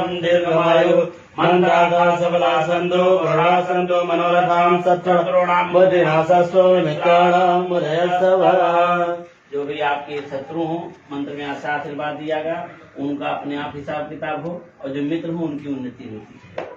भवतम दीर्घमायु मंत्रागा सबला संतो पुरा संतो मनोरथाम सत्सरोणाम बुद्धिनाशस्व मित्राणाम मुदयस्व। जो भी आपके शत्रु हो मंत्र में ऐसा आशीर्वाद दिया गया उनका अपने आप हिसाब किताब हो और जो मित्र हो उनकी उन्नति होती है।